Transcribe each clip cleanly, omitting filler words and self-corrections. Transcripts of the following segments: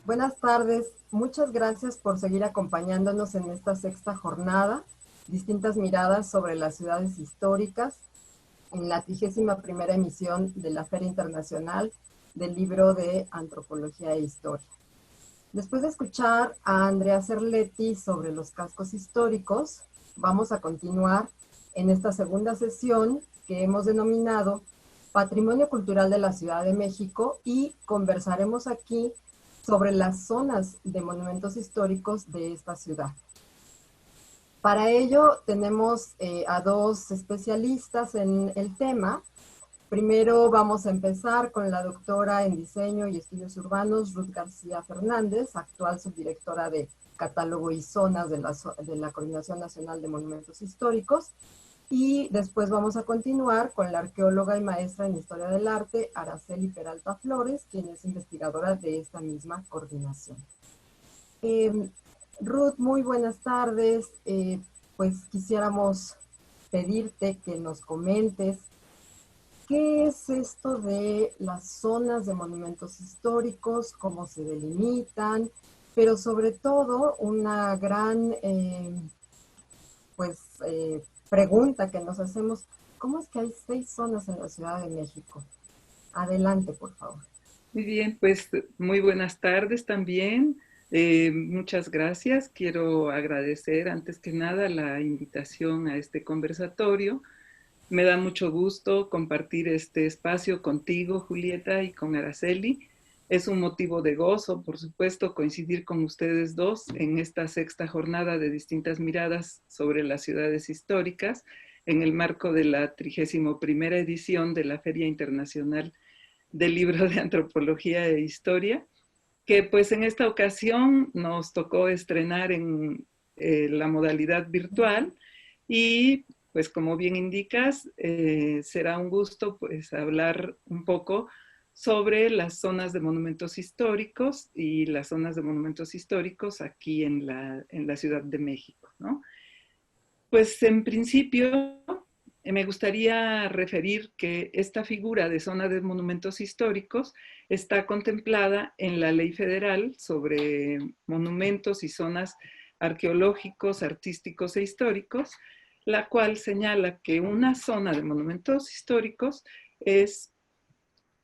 Buenas tardes. Muchas gracias por seguir acompañándonos en esta sexta jornada, distintas miradas sobre las ciudades históricas, en la 31ª emisión de la Feria Internacional del Libro de Antropología e Historia. Después de escuchar a Andrea Cerletti sobre los cascos históricos, vamos a continuar en esta segunda sesión que hemos denominado Patrimonio Cultural de la Ciudad de México, y conversaremos aquí sobre las zonas de monumentos históricos de esta ciudad. Para ello tenemos a dos especialistas en el tema. Primero vamos a empezar con la doctora en Diseño y Estudios Urbanos, Ruth García Fernández, actual subdirectora de Catálogo y Zonas de la Coordinación Nacional de Monumentos Históricos. Y después vamos a continuar con la arqueóloga y maestra en Historia del Arte, Araceli Peralta Flores, quien es investigadora de esta misma coordinación. Ruth, muy buenas tardes. Pues quisiéramos pedirte que nos comentes qué es esto de las zonas de monumentos históricos, cómo se delimitan, pero sobre todo una gran pregunta que nos hacemos: ¿cómo es que hay 6 zonas en la Ciudad de México? Adelante, por favor. Muy bien, pues muy buenas tardes también. Muchas gracias. Quiero agradecer antes que nada la invitación a este conversatorio. Me da mucho gusto compartir este espacio contigo, Julieta, y con Araceli. Es un motivo de gozo, por supuesto, coincidir con ustedes dos en esta sexta jornada de distintas miradas sobre las ciudades históricas en el marco de la 31ª edición de la Feria Internacional del Libro de Antropología e Historia, que pues en esta ocasión nos tocó estrenar en la modalidad virtual. Y pues como bien indicas, será un gusto pues hablar un poco sobre las zonas de monumentos históricos y las zonas de monumentos históricos aquí en la Ciudad de México, ¿no? Pues en principio me gustaría referir que esta figura de zona de monumentos históricos está contemplada en la Ley Federal sobre Monumentos y Zonas Arqueológicos, Artísticos e Históricos, la cual señala que una zona de monumentos históricos es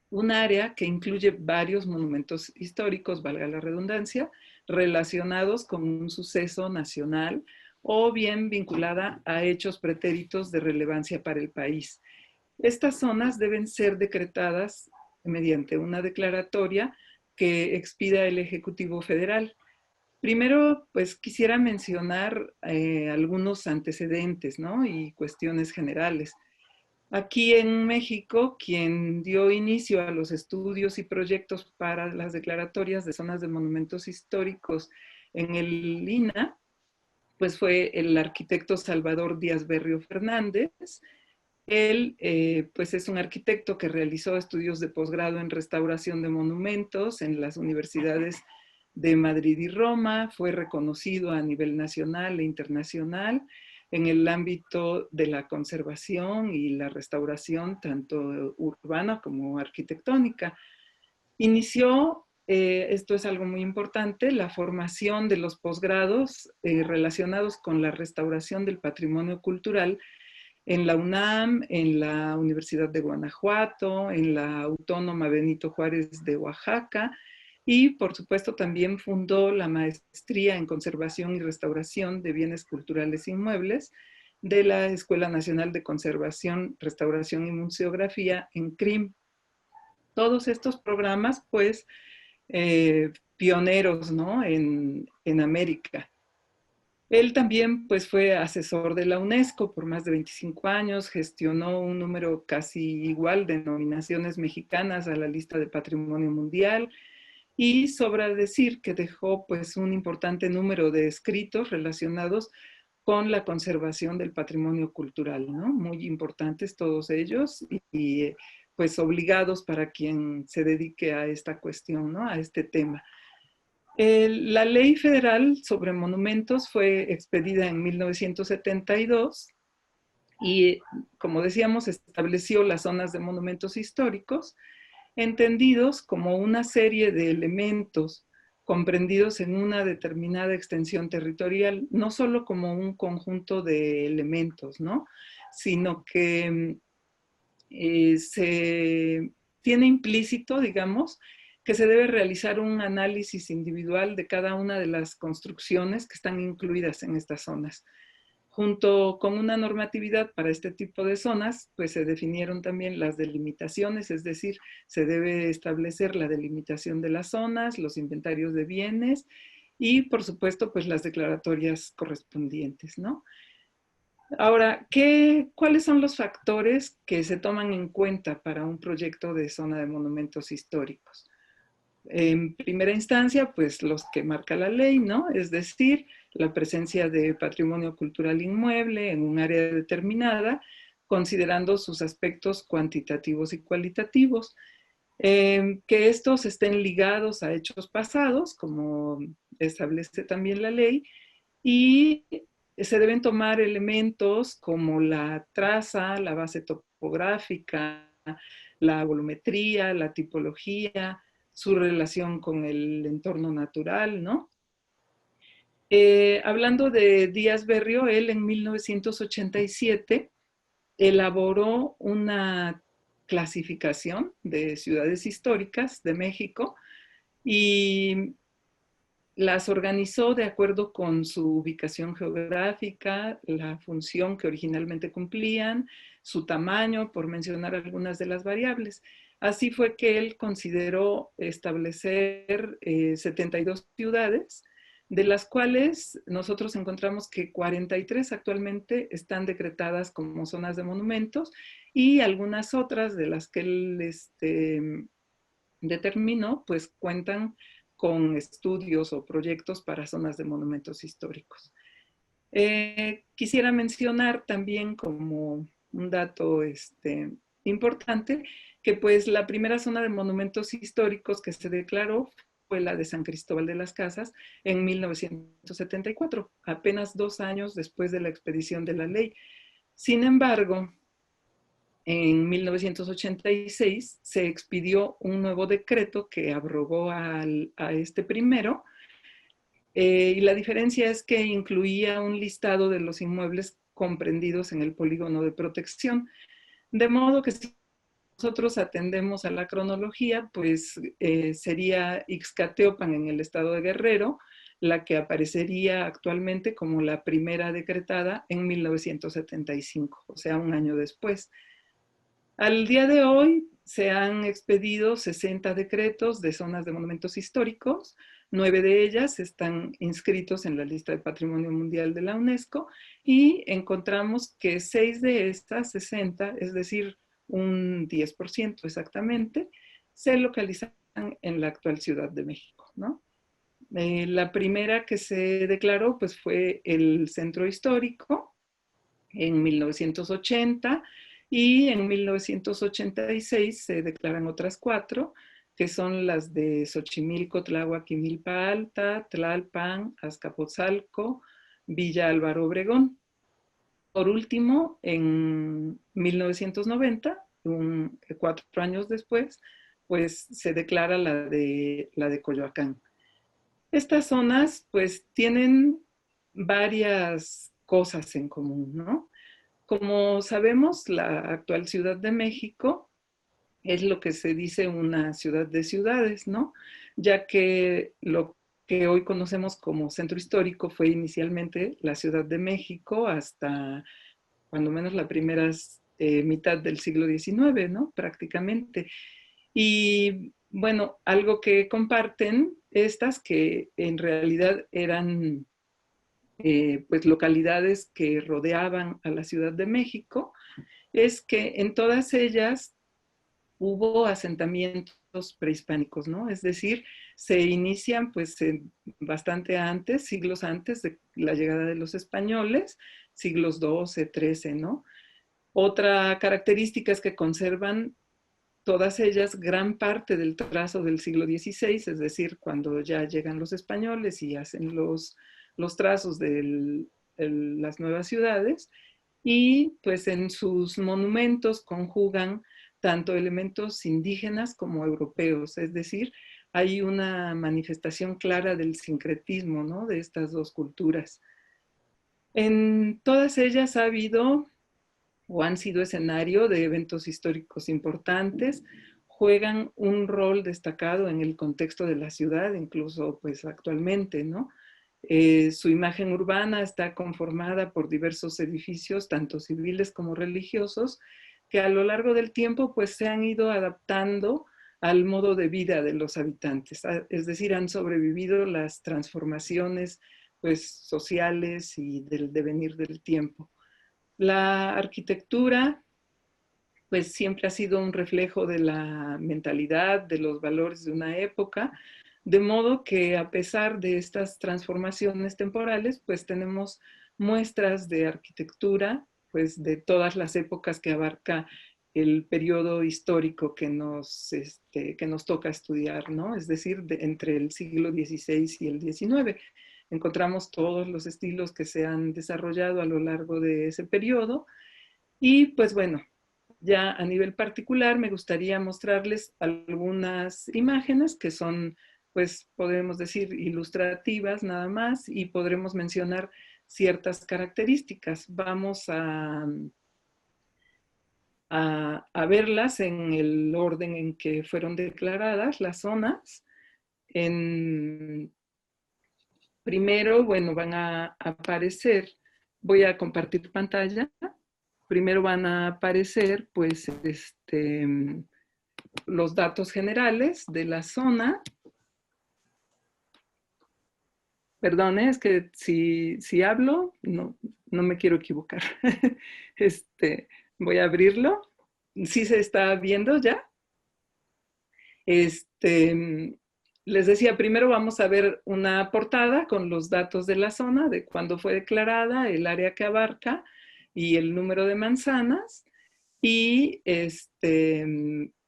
un área que incluye varios monumentos históricos, valga la redundancia, relacionados con un suceso nacional o bien vinculada a hechos pretéritos de relevancia para el país. Estas zonas deben ser decretadas mediante una declaratoria que expida el Ejecutivo Federal. Primero, pues quisiera mencionar algunos antecedentes, ¿no? Y cuestiones generales. Aquí en México, quien dio inicio a los estudios y proyectos para las declaratorias de zonas de monumentos históricos en el INAH, pues fue el arquitecto Salvador Díaz Berrio Fernández. Él pues es un arquitecto que realizó estudios de posgrado en restauración de monumentos en las universidades de Madrid y Roma. Fue reconocido a nivel nacional e internacional en el ámbito de la conservación y la restauración, tanto urbana como arquitectónica. Inició, esto es algo muy importante, la formación de los posgrados relacionados con la restauración del patrimonio cultural en la UNAM, en la Universidad de Guanajuato, en la Autónoma Benito Juárez de Oaxaca, y por supuesto también fundó la maestría en conservación y restauración de bienes culturales inmuebles de la Escuela Nacional de Conservación, Restauración y Museografía en CRIM. Todos estos programas, pues, pioneros, ¿no? en América. Él también pues, fue asesor de la UNESCO por más de 25 años, gestionó un número casi igual de nominaciones mexicanas a la lista de Patrimonio Mundial, y sobra decir que dejó pues, un importante número de escritos relacionados con la conservación del patrimonio cultural, ¿no? Muy importantes todos ellos y pues obligados para quien se dedique a esta cuestión, ¿no? A este tema. La Ley Federal sobre Monumentos fue expedida en 1972 y, como decíamos, estableció las zonas de monumentos históricos, entendidos como una serie de elementos comprendidos en una determinada extensión territorial, no solo como un conjunto de elementos, ¿no? Sino que se tiene implícito, digamos, que se debe realizar un análisis individual de cada una de las construcciones que están incluidas en estas zonas. Junto con una normatividad para este tipo de zonas, pues se definieron también las delimitaciones, es decir, se debe establecer la delimitación de las zonas, los inventarios de bienes y, por supuesto, pues las declaratorias correspondientes, ¿no? Ahora, ¿cuáles son los factores que se toman en cuenta para un proyecto de zona de monumentos históricos? En primera instancia, pues los que marca la ley, ¿no? Es decir, la presencia de patrimonio cultural inmueble en un área determinada, considerando sus aspectos cuantitativos y cualitativos. Que estos estén ligados a hechos pasados, como establece también la ley, y se deben tomar elementos como la traza, la base topográfica, la volumetría, la tipología, su relación con el entorno natural, ¿no? Hablando de Díaz Berrio, él en 1987 elaboró una clasificación de ciudades históricas de México y las organizó de acuerdo con su ubicación geográfica, la función que originalmente cumplían, su tamaño, por mencionar algunas de las variables. Así fue que él consideró establecer 72 ciudades, de las cuales nosotros encontramos que 43 actualmente están decretadas como zonas de monumentos y algunas otras de las que él determinó, pues cuentan con estudios o proyectos para zonas de monumentos históricos. Quisiera mencionar también como un dato importante que pues la primera zona de monumentos históricos que se declaró fue la de San Cristóbal de las Casas en 1974, apenas 2 años después de la expedición de la ley. Sin embargo, en 1986 se expidió un nuevo decreto que abrogó a este primero, y la diferencia es que incluía un listado de los inmuebles comprendidos en el polígono de protección, de modo que si nosotros atendemos a la cronología, pues sería Ixcateopan en el estado de Guerrero, la que aparecería actualmente como la primera decretada en 1975, o sea, un año después. Al día de hoy se han expedido 60 decretos de zonas de monumentos históricos, 9 de ellas están inscritos en la lista de Patrimonio Mundial de la UNESCO y encontramos que 6 de estas 60, es decir, un 10% exactamente, se localizan en la actual Ciudad de México, ¿no? La primera que se declaró pues, fue el Centro Histórico en 1980 y en 1986 se declaran otras 4, que son las de Xochimilco, Tláhuac y Milpa Alta, Tlalpan, Azcapotzalco, Villa Álvaro Obregón. Por último, en 1990, 4 años después, pues se declara la de Coyoacán. Estas zonas pues tienen varias cosas en común, ¿no? Como sabemos, la actual Ciudad de México es lo que se dice una ciudad de ciudades, ¿no? Ya que lo que hoy conocemos como centro histórico fue inicialmente la Ciudad de México hasta cuando menos la primera mitad del siglo XIX, ¿no? Prácticamente. Y bueno, algo que comparten estas que en realidad eran pues localidades que rodeaban a la Ciudad de México, es que en todas ellas hubo asentamientos prehispánicos, ¿no? Es decir, se inician pues bastante antes, siglos antes de la llegada de los españoles, siglos XII, XIII, ¿no? Otra característica es que conservan todas ellas gran parte del trazo del siglo XVI, es decir, cuando ya llegan los españoles y hacen los trazos de las nuevas ciudades, y pues en sus monumentos conjugan tanto elementos indígenas como europeos, es decir, hay una manifestación clara del sincretismo, ¿no?, de estas dos culturas. En todas ellas ha habido o han sido escenario de eventos históricos importantes, juegan un rol destacado en el contexto de la ciudad, incluso pues actualmente, ¿no? Su imagen urbana está conformada por diversos edificios, tanto civiles como religiosos, que a lo largo del tiempo pues se han ido adaptando al modo de vida de los habitantes, es decir, han sobrevivido las transformaciones pues sociales y del devenir del tiempo. La arquitectura pues siempre ha sido un reflejo de la mentalidad, de los valores de una época, de modo que a pesar de estas transformaciones temporales, pues tenemos muestras de arquitectura, pues de todas las épocas que abarca el periodo histórico que nos toca estudiar, ¿no? Es decir, entre el siglo XVI y el XIX. Encontramos todos los estilos que se han desarrollado a lo largo de ese periodo y pues bueno, ya a nivel particular me gustaría mostrarles algunas imágenes que son, pues podemos decir, ilustrativas nada más y podremos mencionar ciertas características. Vamos a verlas en el orden en que fueron declaradas las zonas. Primero, bueno, van a aparecer, voy a compartir pantalla. Primero van a aparecer, pues, los datos generales de la zona. Perdone, es que si hablo, no me quiero equivocar. Voy a abrirlo. ¿Sí se está viendo ya? Les decía, primero vamos a ver una portada con los datos de la zona, de cuándo fue declarada, el área que abarca y el número de manzanas. Y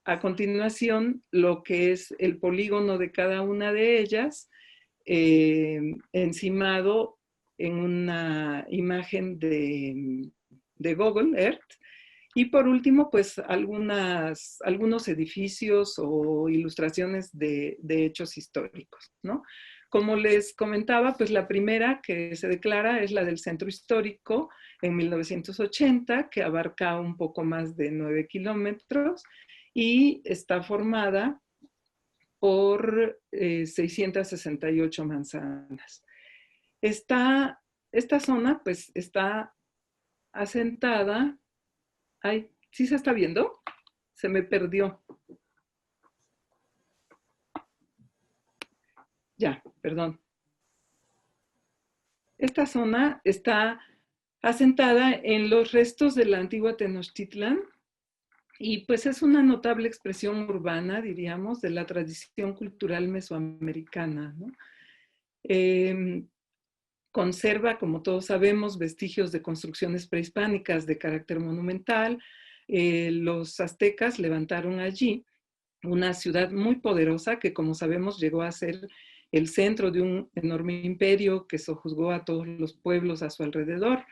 a continuación, lo que es el polígono de cada una de ellas, encimado en una imagen de Google Earth. Y por último, pues algunos edificios o ilustraciones de hechos históricos, ¿no? Como les comentaba, pues la primera que se declara es la del centro histórico en 1980, que abarca un poco más de 9 kilómetros y está formada por 668 manzanas. Esta zona pues está asentada. Ay, ¿sí se está viendo? Se me perdió. Ya, perdón. Esta zona está asentada en los restos de la antigua Tenochtitlan y pues es una notable expresión urbana, diríamos, de la tradición cultural mesoamericana, ¿no? Conserva, como todos sabemos, vestigios de construcciones prehispánicas de carácter monumental. Los aztecas levantaron allí una ciudad muy poderosa que, como sabemos, llegó a ser el centro de un enorme imperio que sojuzgó a todos los pueblos a su alrededor.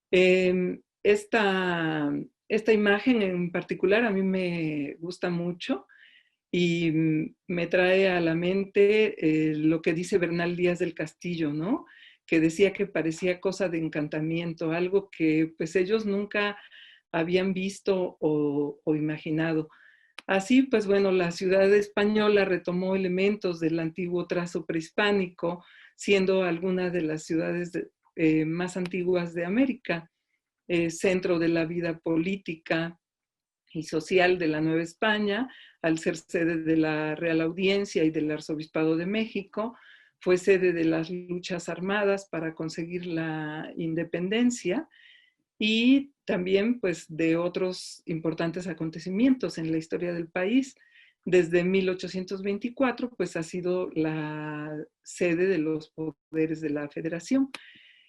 Esta imagen en particular a mí me gusta mucho y me trae a la mente lo que dice Bernal Díaz del Castillo, ¿no? Que decía que parecía cosa de encantamiento, algo que pues ellos nunca habían visto o imaginado. Así, pues bueno, la ciudad española retomó elementos del antiguo trazo prehispánico, siendo alguna de las ciudades más antiguas de América, centro de la vida política y social de la Nueva España, al ser sede de la Real Audiencia y del Arzobispado de México. Fue sede de las luchas armadas para conseguir la independencia y también pues de otros importantes acontecimientos en la historia del país. Desde 1824 pues ha sido la sede de los poderes de la Federación.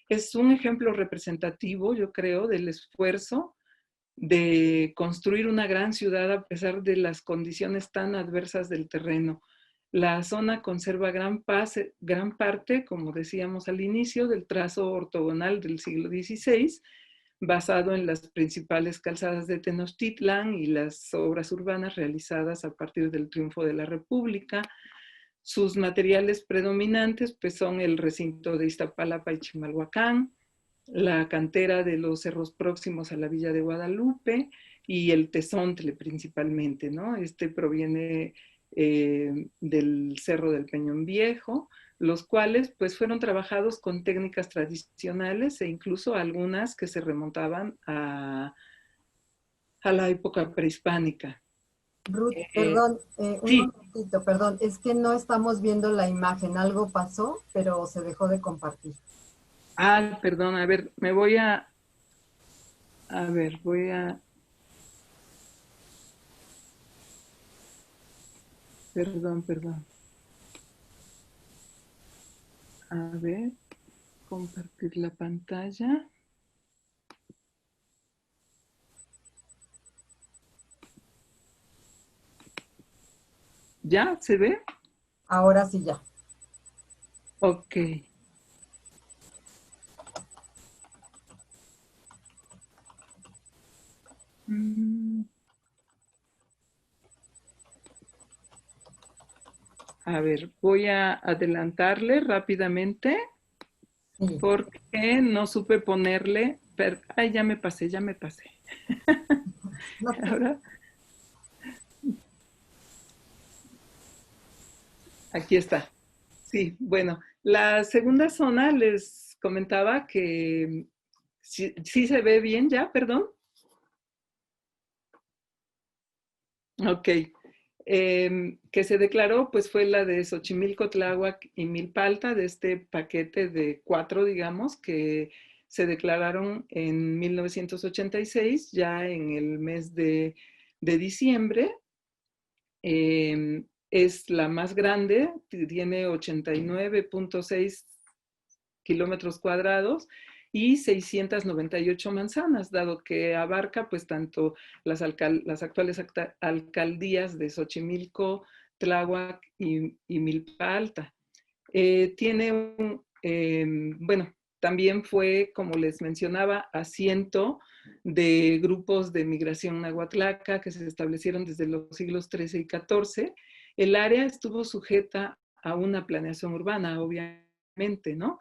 Es un ejemplo representativo, yo creo, del esfuerzo de construir una gran ciudad a pesar de las condiciones tan adversas del terreno. La zona conserva gran parte, como decíamos al inicio, del trazo ortogonal del siglo XVI, basado en las principales calzadas de Tenochtitlan y las obras urbanas realizadas a partir del triunfo de la República. Sus materiales predominantes pues, son el recinto de Iztapalapa y Chimalhuacán, la cantera de los cerros próximos a la villa de Guadalupe y el tezontle principalmente, ¿no? Este proviene del Cerro del Peñón Viejo, los cuales pues fueron trabajados con técnicas tradicionales e incluso algunas que se remontaban a la época prehispánica. Ruth, perdón, un Sí, momentito, perdón, es que no estamos viendo la imagen, algo pasó, pero se dejó de compartir. perdón, a ver, voy a, perdón, a ver, compartir la pantalla. ¿Ya se ve? Ahora sí ya. Ok. A ver, voy a adelantarle rápidamente Sí. porque no supe ponerle. Ay, ya me pasé. No te- Ahora, aquí está. Sí, bueno, la segunda zona les comentaba que sí se ve bien ya, perdón. Ok. Que se declaró, pues fue la de Xochimilco, Tláhuac y Milpalta, de este paquete de 4, digamos, que se declararon en 1986, ya en el mes de diciembre. Es la más grande, tiene 89.6 kilómetros cuadrados y 698 manzanas, dado que abarca pues tanto las actuales alcaldías de Xochimilco, Tláhuac y Milpa Alta. Tiene bueno, también fue, como les mencionaba, asiento de grupos de migración nahuatlaca que se establecieron desde los siglos XIII y XIV. El área estuvo sujeta a una planeación urbana, obviamente, ¿no?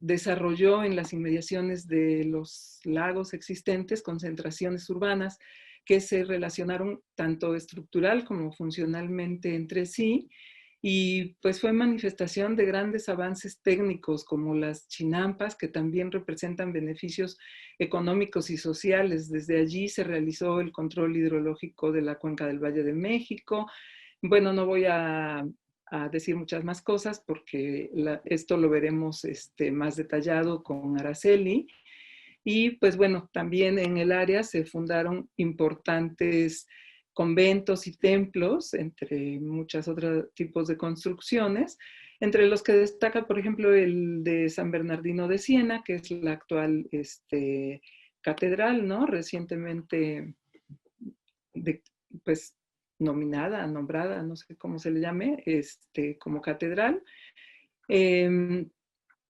Desarrolló en las inmediaciones de los lagos existentes concentraciones urbanas que se relacionaron tanto estructural como funcionalmente entre sí, y pues fue manifestación de grandes avances técnicos como las chinampas, que también representan beneficios económicos y sociales. Desde allí se realizó el control hidrológico de la cuenca del Valle de México. Bueno, no voy a decir muchas más cosas porque esto lo veremos más detallado con Araceli. Y pues bueno, también en el área se fundaron importantes conventos y templos, entre muchos otros tipos de construcciones, entre los que destaca, por ejemplo, el de San Bernardino de Siena, que es la actual catedral, ¿no? Recientemente de, pues nombrada, no sé cómo se le llame, como catedral, eh,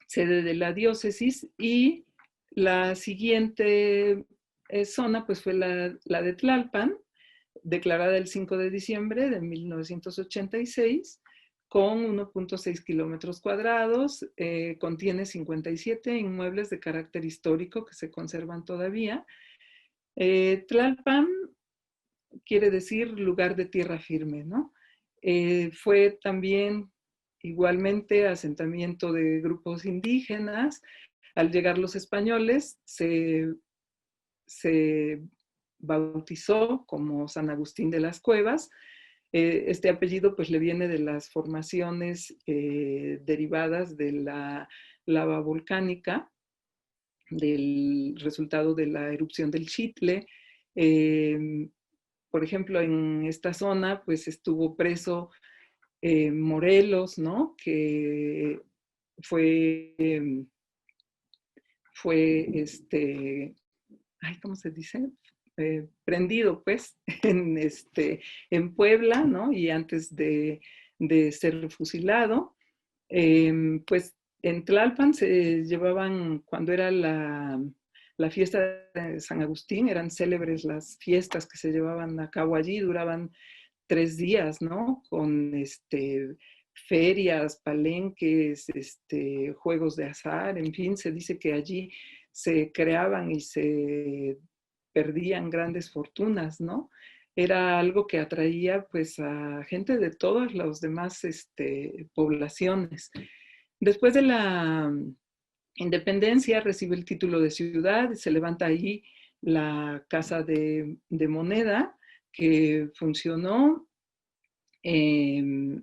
sede de la diócesis. Y la siguiente zona pues fue la de Tlalpan, declarada el 5 de diciembre de 1986, con 1.6 kilómetros cuadrados, contiene 57 inmuebles de carácter histórico que se conservan todavía. Tlalpan quiere decir lugar de tierra firme, ¿no? Fue también igualmente asentamiento de grupos indígenas. Al llegar los españoles, se bautizó como San Agustín de las Cuevas. Este apellido pues le viene de las formaciones derivadas de la lava volcánica, del resultado de la erupción del Chitle. Por ejemplo, en esta zona pues estuvo preso Morelos, ¿no? Que fue, fue ay, ¿cómo se dice? Prendido, pues, en Puebla, ¿no? Y antes de ser fusilado, pues en Tlalpan se llevaban, cuando era la fiesta de San Agustín, eran célebres las fiestas que se llevaban a cabo allí, duraban 3 días, ¿no? Con ferias, palenques, juegos de azar, en fin, se dice que allí se creaban y se perdían grandes fortunas, ¿no? Era algo que atraía pues a gente de todas las demás poblaciones. Después de la independencia recibe el título de ciudad, se levanta ahí la Casa de Moneda, que funcionó entre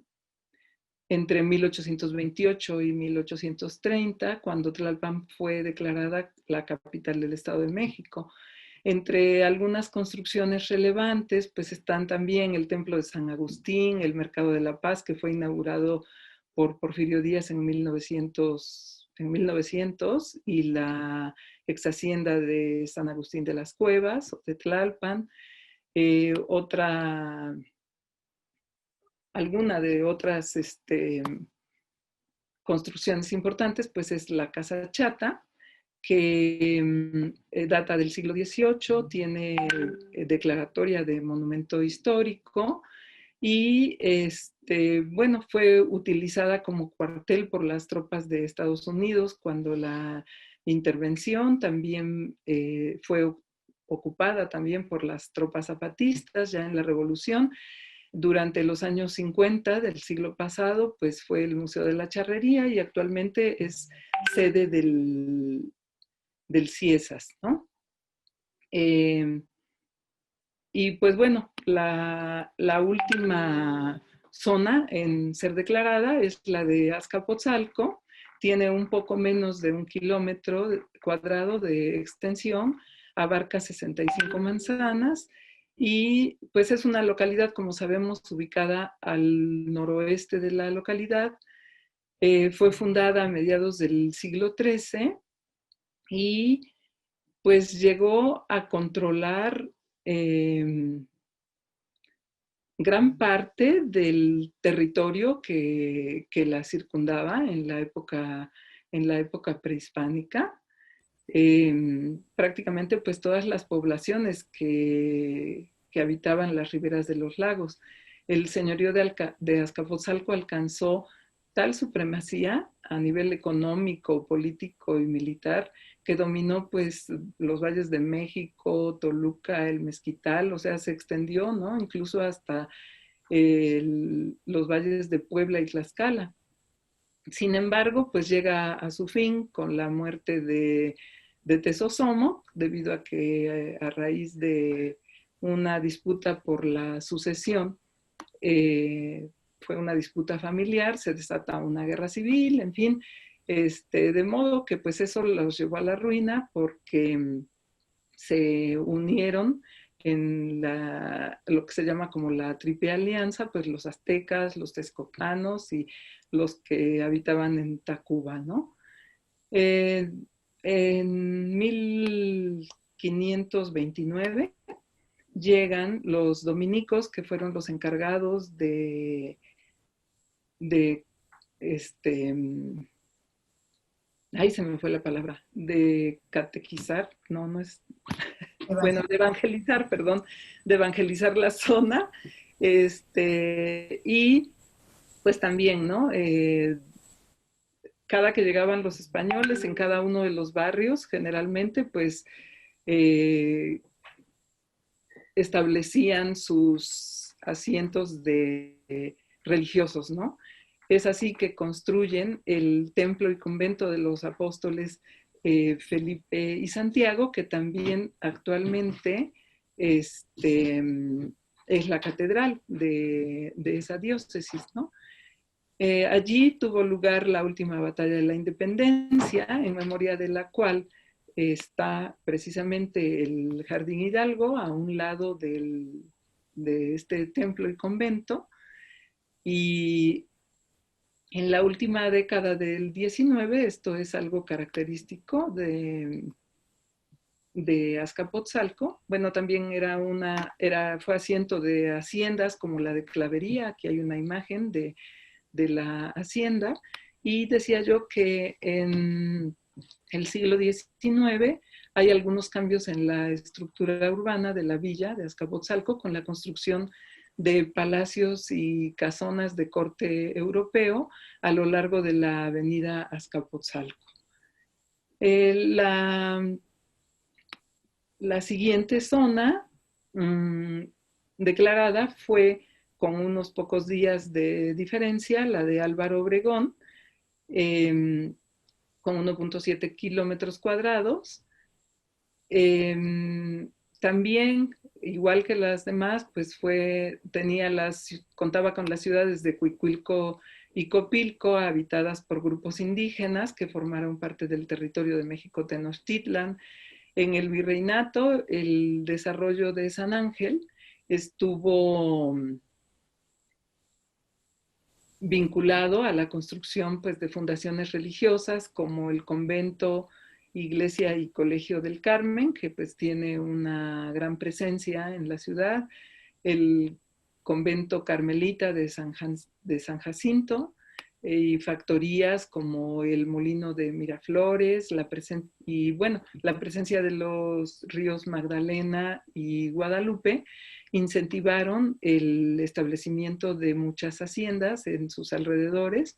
1828 y 1830, cuando Tlalpan fue declarada la capital del Estado de México. Entre algunas construcciones relevantes, pues están también el Templo de San Agustín, el Mercado de la Paz, que fue inaugurado por Porfirio Díaz en 1900 y la ex hacienda de San Agustín de las Cuevas, de Tlalpan. Alguna de otras construcciones importantes, pues es la Casa Chata, que data del siglo XVIII, tiene declaratoria de monumento histórico y bueno, fue utilizada como cuartel por las tropas de Estados Unidos cuando la intervención también fue ocupada también por las tropas zapatistas ya en la Revolución. Durante los años 50 del siglo pasado, pues fue el Museo de la Charrería y actualmente es sede del CIESAS, ¿no? Y pues bueno, la última zona en ser declarada es la de Azcapotzalco, tiene un poco menos de 1 kilómetro cuadrado de extensión, abarca 65 manzanas y pues es una localidad, como sabemos, ubicada al noroeste de la localidad. Fue fundada a mediados del siglo XIII y pues llegó a controlar gran parte del territorio que la circundaba en la época prehispánica. Prácticamente pues todas las poblaciones que habitaban las riberas de los lagos. El señorío de Azcapotzalco alcanzó tal supremacía a nivel económico, político y militar que dominó pues los valles de México, Toluca, el Mezquital, o sea, se extendió, ¿no? Incluso hasta los valles de Puebla y Tlaxcala. Sin embargo, pues llega a su fin con la muerte de Tezosomo, debido a que a raíz de una disputa por la sucesión, fue una disputa familiar, se desata una guerra civil, en fin, de modo que pues eso los llevó a la ruina porque se unieron en lo que se llama como la Triple Alianza, pues los aztecas, los texcocanos y los que habitaban en Tacuba, ¿no? En 1529 llegan los dominicos, que fueron los encargados de ay, se me fue la palabra, de catequizar, no es, bueno, de evangelizar, perdón, de evangelizar la zona, y pues también, ¿no? Cada que llegaban los españoles en cada uno de los barrios, generalmente, pues establecían sus asientos religiosos, ¿no? Es así que construyen el templo y convento de los apóstoles Felipe y Santiago, que también actualmente es la catedral de esa diócesis, ¿no? Allí tuvo lugar la última batalla de la independencia, en memoria de la cual está precisamente el Jardín Hidalgo a un lado de este templo y convento. Y en la última década del 19, esto es algo característico de Azcapotzalco. Bueno, también fue asiento de haciendas como la de Clavería. Aquí hay una imagen de la hacienda, y decía yo que en el siglo XIX hay algunos cambios en la estructura urbana de la villa de Azcapotzalco con la construcción de palacios y casonas de corte europeo a lo largo de la avenida Azcapotzalco. La siguiente zona declarada fue, con unos pocos días de diferencia, la de Álvaro Obregón, con 1.7 kilómetros cuadrados. También, igual que las demás, pues contaba con las ciudades de Cuicuilco y Copilco, habitadas por grupos indígenas que formaron parte del territorio de México Tenochtitlan. En el virreinato, el desarrollo de San Ángel estuvo vinculado a la construcción, pues, de fundaciones religiosas como el convento, iglesia y colegio del Carmen, que pues tiene una gran presencia en la ciudad, el convento carmelita de San Jacinto, y factorías como el molino de Miraflores, y bueno, la presencia de los ríos Magdalena y Guadalupe incentivaron el establecimiento de muchas haciendas en sus alrededores.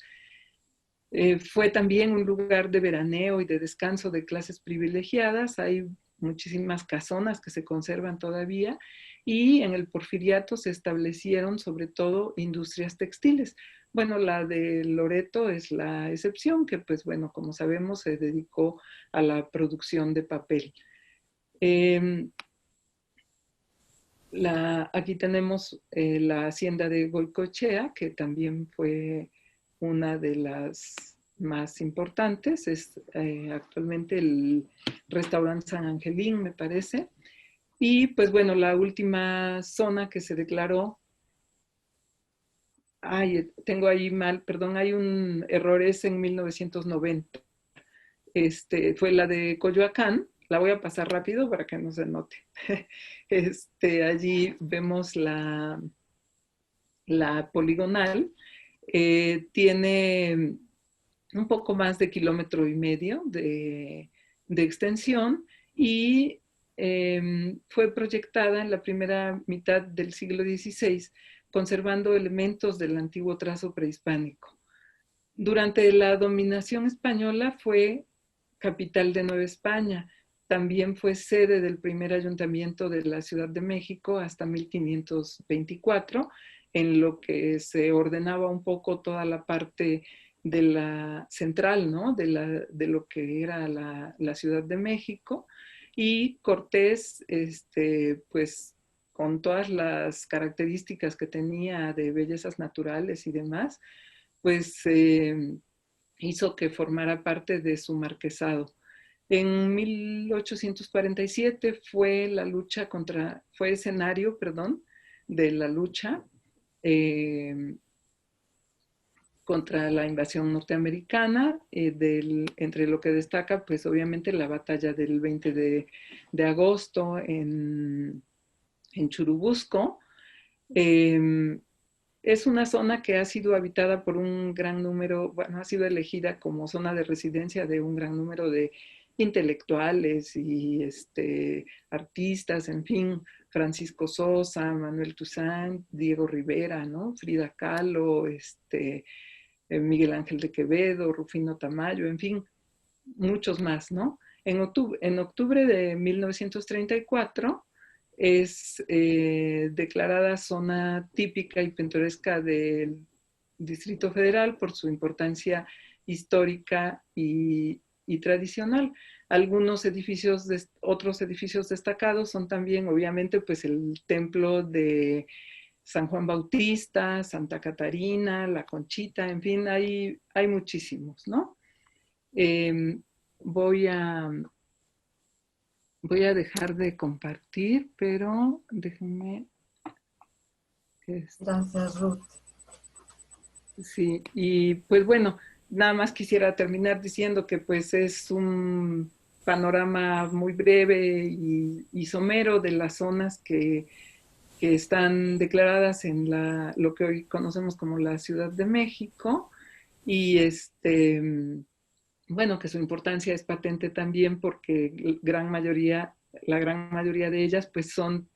Fue también un lugar de veraneo y de descanso de clases privilegiadas. Hay muchísimas casonas que se conservan todavía, y en el Porfiriato se establecieron sobre todo industrias textiles. Bueno, la de Loreto es la excepción, que pues bueno, como sabemos, se dedicó a la producción de papel. Aquí tenemos la hacienda de Goicoechea, que también fue una de las más importantes. Es actualmente el restaurante San Angelín, me parece. Y pues bueno, la última zona que se declaró, tengo ahí mal, perdón, hay un error, es en 1990. Fue la de Coyoacán. La voy a pasar rápido para que no se note. Allí vemos la poligonal. Tiene un poco más de 1,5 kilómetros de extensión, y fue proyectada en la primera mitad del siglo XVI, conservando elementos del antiguo trazo prehispánico. Durante la dominación española fue capital de Nueva España. También fue sede del primer ayuntamiento de la Ciudad de México hasta 1524, en lo que se ordenaba un poco toda la parte de la central, ¿no? De lo que era la Ciudad de México. Y Cortés, pues con todas las características que tenía de bellezas naturales y demás, pues hizo que formara parte de su marquesado. En 1847 fue escenario, perdón, de la lucha contra la invasión norteamericana, entre lo que destaca, pues obviamente la batalla del 20 de agosto en Churubusco. Es una zona que ha sido habitada por un gran número, bueno, ha sido elegida como zona de residencia de un gran número de intelectuales y artistas, en fin, Francisco Sosa, Manuel Toussaint, Diego Rivera, ¿no? Frida Kahlo, Miguel Ángel de Quevedo, Rufino Tamayo, en fin, muchos más, ¿no? En octubre de 1934 es declarada zona típica y pintoresca del Distrito Federal por su importancia histórica y tradicional. Otros edificios destacados son también, obviamente, pues el templo de San Juan Bautista, Santa Catarina, La Conchita, en fin, hay muchísimos, ¿no? Voy a dejar de compartir, pero déjenme. Gracias, Ruth. Sí, y pues bueno, nada más quisiera terminar diciendo que pues es un panorama muy breve y somero de las zonas que están declaradas en lo que hoy conocemos como la Ciudad de México, y bueno, que su importancia es patente también porque la gran mayoría de ellas pues son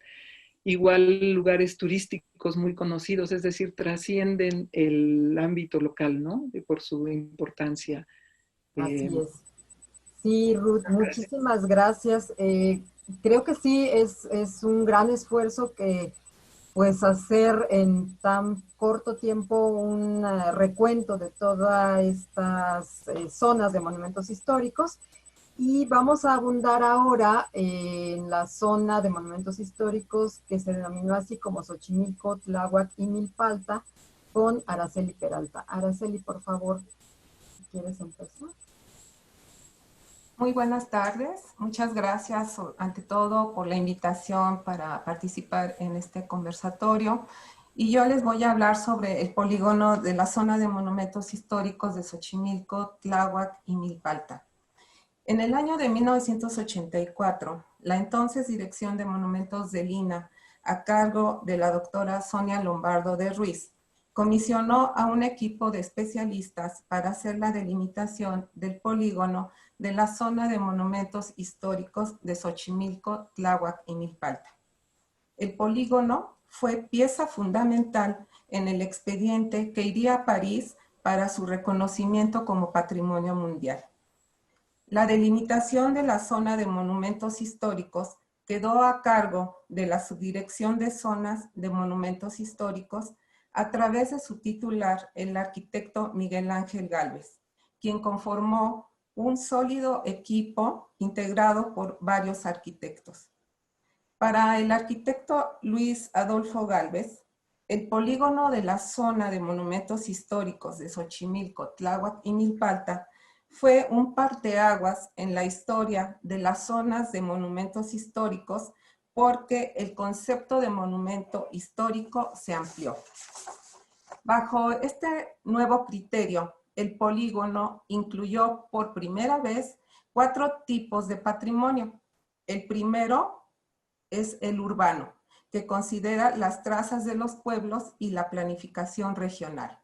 igual lugares turísticos muy conocidos, es decir, trascienden el ámbito local, ¿no? Por su importancia. Así Eh, es. Sí, Ruth, muchísimas gracias. Creo que sí, es un gran esfuerzo que pues hacer en tan corto tiempo un recuento de todas estas zonas de monumentos históricos. Y vamos a abundar ahora en la zona de monumentos históricos que se denominó así como Xochimilco, Tláhuac y Milpalta, con Araceli Peralta. Araceli, por favor, si quieres empezar. Muy buenas tardes. Muchas gracias ante todo por la invitación para participar en este conversatorio. Y yo les voy a hablar sobre el polígono de la zona de monumentos históricos de Xochimilco, Tláhuac y Milpalta. En el año de 1984, la entonces Dirección de Monumentos del INAH, a cargo de la doctora Sonia Lombardo de Ruiz, comisionó a un equipo de especialistas para hacer la delimitación del polígono de la zona de monumentos históricos de Xochimilco, Tláhuac y Milpalta. El polígono fue pieza fundamental en el expediente que iría a París para su reconocimiento como patrimonio mundial. La delimitación de la zona de monumentos históricos quedó a cargo de la Subdirección de Zonas de Monumentos Históricos a través de su titular, el arquitecto Miguel Ángel Gálvez, quien conformó un sólido equipo integrado por varios arquitectos. Para el arquitecto Luis Adolfo Gálvez, el polígono de la zona de monumentos históricos de Xochimilco, Tláhuac y Milpalta fue un parteaguas en la historia de las zonas de monumentos históricos porque el concepto de monumento histórico se amplió. Bajo este nuevo criterio, el polígono incluyó por primera vez 4 tipos de patrimonio. El primero es el urbano, que considera las trazas de los pueblos y la planificación regional.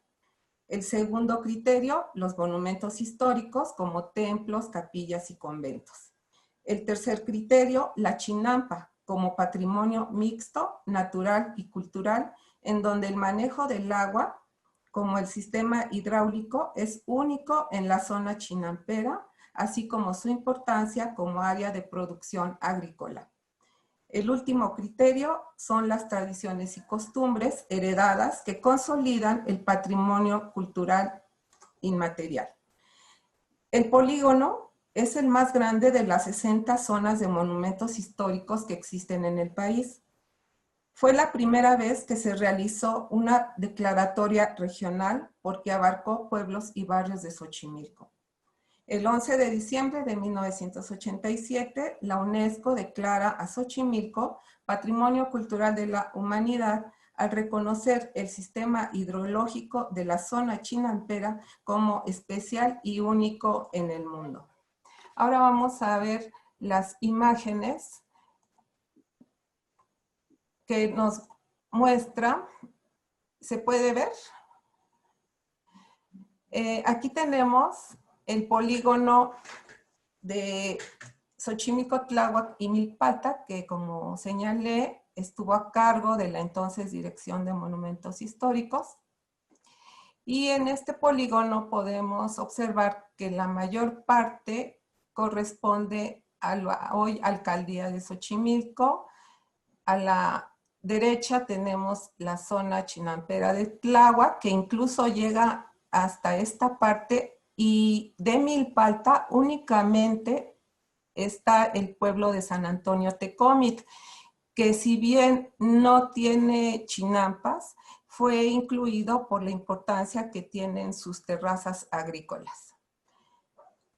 El segundo criterio, los monumentos históricos como templos, capillas y conventos. El tercer criterio, la chinampa, como patrimonio mixto, natural y cultural, en donde el manejo del agua, como el sistema hidráulico, es único en la zona chinampera, así como su importancia como área de producción agrícola. El último criterio son las tradiciones y costumbres heredadas que consolidan el patrimonio cultural inmaterial. El polígono es el más grande de las 60 zonas de monumentos históricos que existen en el país. Fue la primera vez que se realizó una declaratoria regional porque abarcó pueblos y barrios de Xochimilco. El 11 de diciembre de 1987, la UNESCO declara a Xochimilco Patrimonio Cultural de la Humanidad al reconocer el sistema hidrológico de la zona chinampera como especial y único en el mundo. Ahora vamos a ver las imágenes que nos muestra. ¿Se puede ver? Aquí tenemos el polígono de Xochimilco, Tláhuac y Milpalta, que como señalé, estuvo a cargo de la entonces Dirección de Monumentos Históricos. Y en este polígono podemos observar que la mayor parte corresponde a la hoy Alcaldía de Xochimilco. A la derecha tenemos la zona chinampera de Tláhuac, que incluso llega hasta esta parte, y de Milpalta únicamente está el pueblo de San Antonio Tecómitl, que si bien no tiene chinampas, fue incluido por la importancia que tienen sus terrazas agrícolas.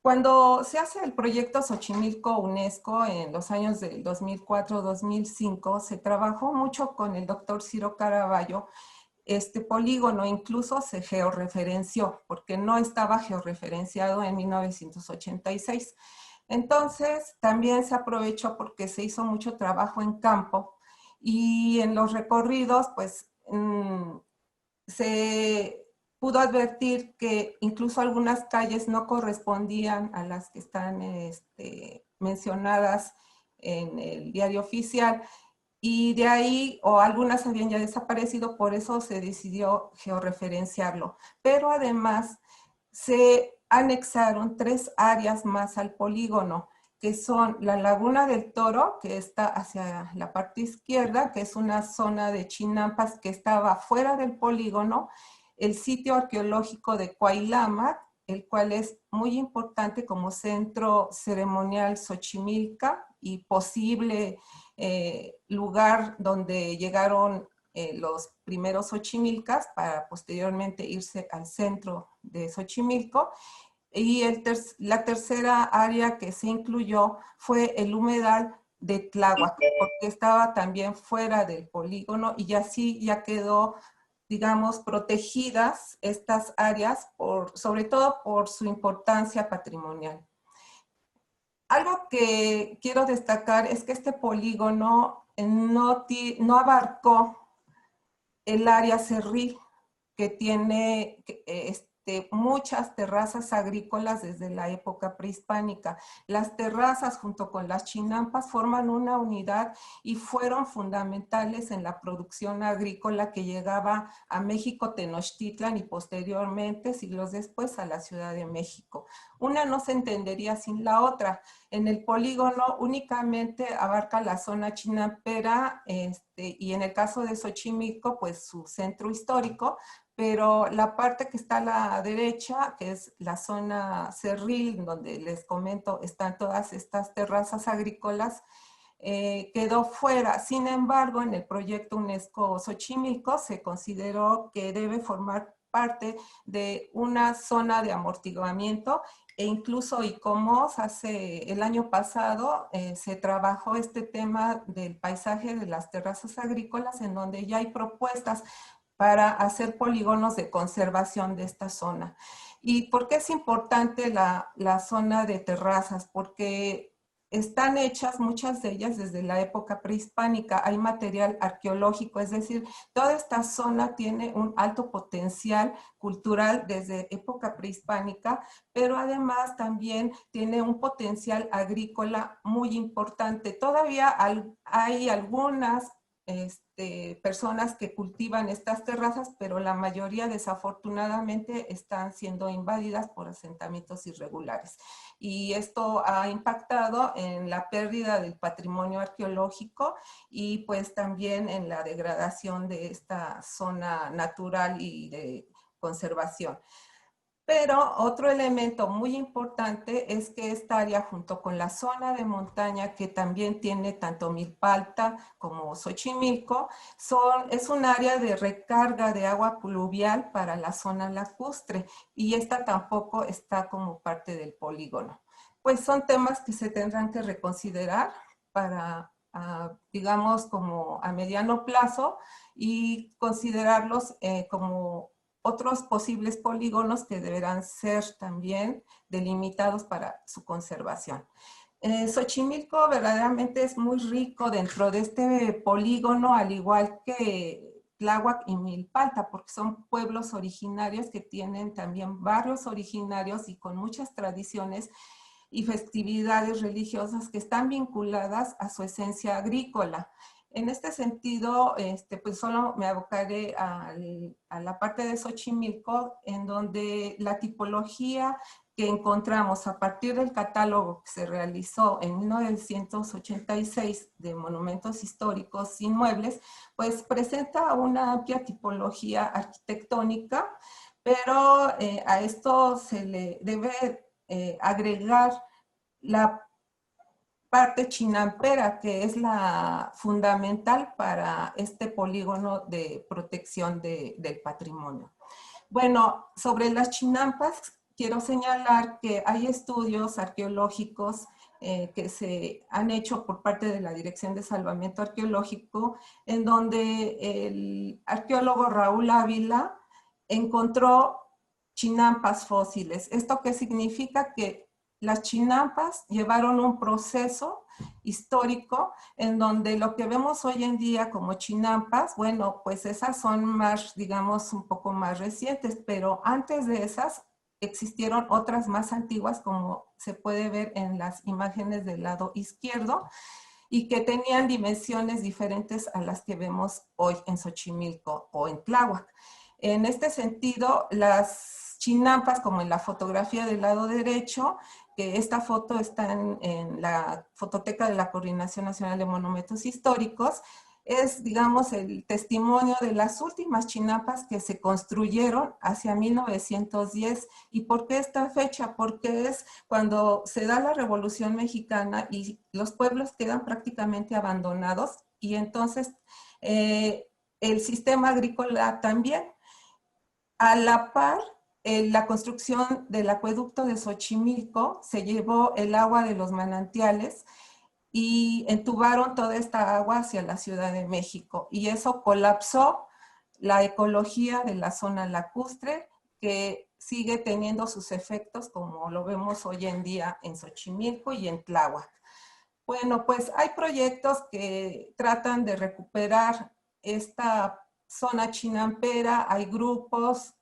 Cuando se hace el proyecto Xochimilco UNESCO en los años del 2004-2005, se trabajó mucho con el doctor Ciro Caraballo. Este polígono incluso se georreferenció, porque no estaba georreferenciado en 1986. Entonces, también se aprovechó porque se hizo mucho trabajo en campo y en los recorridos, pues, se pudo advertir que incluso algunas calles no correspondían a las que están mencionadas en el diario oficial, y de ahí, o algunas habían ya desaparecido, por eso se decidió georreferenciarlo. Pero además se anexaron 3 áreas más al polígono, que son la Laguna del Toro, que está hacia la parte izquierda, que es una zona de chinampas que estaba fuera del polígono, el sitio arqueológico de Cuailama, el cual es muy importante como centro ceremonial Xochimilca y posible lugar donde llegaron los primeros xochimilcas para posteriormente irse al centro de Xochimilco. Y la tercera área que se incluyó fue el humedal de Tláhuac, porque estaba también fuera del polígono y así ya quedó, digamos, protegidas estas áreas, sobre todo por su importancia patrimonial. Algo que quiero destacar es que este polígono no abarcó el área cerril, que tiene muchas terrazas agrícolas desde la época prehispánica. Las terrazas junto con las chinampas forman una unidad y fueron fundamentales en la producción agrícola que llegaba a México Tenochtitlan y posteriormente, siglos después, a la Ciudad de México. Una no se entendería sin la otra. En el polígono únicamente abarca la zona chinampera y en el caso de Xochimilco, pues su centro histórico, pero la parte que está a la derecha, que es la zona cerril, donde les comento están todas estas terrazas agrícolas, quedó fuera. Sin embargo, en el proyecto UNESCO Xochimilco se consideró que debe formar parte de una zona de amortiguamiento e incluso ICOMOS el año pasado se trabajó este tema del paisaje de las terrazas agrícolas, en donde ya hay propuestas para hacer polígonos de conservación de esta zona. ¿Y por qué es importante la zona de terrazas? Porque están hechas muchas de ellas desde la época prehispánica, hay material arqueológico, es decir, toda esta zona tiene un alto potencial cultural desde época prehispánica, pero además también tiene un potencial agrícola muy importante. Todavía hay algunas personas que cultivan estas terrazas, pero la mayoría desafortunadamente están siendo invadidas por asentamientos irregulares. Y esto ha impactado en la pérdida del patrimonio arqueológico y pues también en la degradación de esta zona natural y de conservación. Pero otro elemento muy importante es que esta área, junto con la zona de montaña que también tiene tanto Milpalta como Xochimilco, es un área de recarga de agua pluvial para la zona lacustre y esta tampoco está como parte del polígono. Pues son temas que se tendrán que reconsiderar para, digamos, como a mediano plazo y considerarlos como otros posibles polígonos que deberán ser también delimitados para su conservación. Xochimilco verdaderamente es muy rico dentro de este polígono, al igual que Tláhuac y Milpalta, porque son pueblos originarios que tienen también barrios originarios y con muchas tradiciones y festividades religiosas que están vinculadas a su esencia agrícola. En este sentido, pues solo me abocaré a la parte de Xochimilco, en donde la tipología que encontramos a partir del catálogo que se realizó en 1986 de monumentos históricos inmuebles, pues presenta una amplia tipología arquitectónica, pero a esto se le debe agregar la parte chinampera, que es la fundamental para este polígono de protección del patrimonio. Bueno, sobre las chinampas, quiero señalar que hay estudios arqueológicos que se han hecho por parte de la Dirección de Salvamento Arqueológico, en donde el arqueólogo Raúl Ávila encontró chinampas fósiles. ¿Esto qué significa? Que las chinampas llevaron un proceso histórico en donde lo que vemos hoy en día como chinampas, bueno, pues esas son más, digamos, un poco más recientes, pero antes de esas existieron otras más antiguas, como se puede ver en las imágenes del lado izquierdo. y que tenían dimensiones diferentes a las que vemos hoy en Xochimilco o en Tláhuac. En este sentido, las chinampas, como en la fotografía del lado derecho, que esta foto está en la fototeca de la Coordinación Nacional de Monumentos Históricos, es, digamos, el testimonio de las últimas chinampas que se construyeron hacia 1910. ¿Y por qué esta fecha? Porque es cuando se da la Revolución Mexicana y los pueblos quedan prácticamente abandonados, y entonces el sistema agrícola también. A la par, la construcción del acueducto de Xochimilco se llevó el agua de los manantiales y entubaron toda esta agua hacia la Ciudad de México, y eso colapsó la ecología de la zona lacustre, que sigue teniendo sus efectos como lo vemos hoy en día en Xochimilco y en Tláhuac. Bueno, pues hay proyectos que tratan de recuperar esta zona chinampera, hay grupos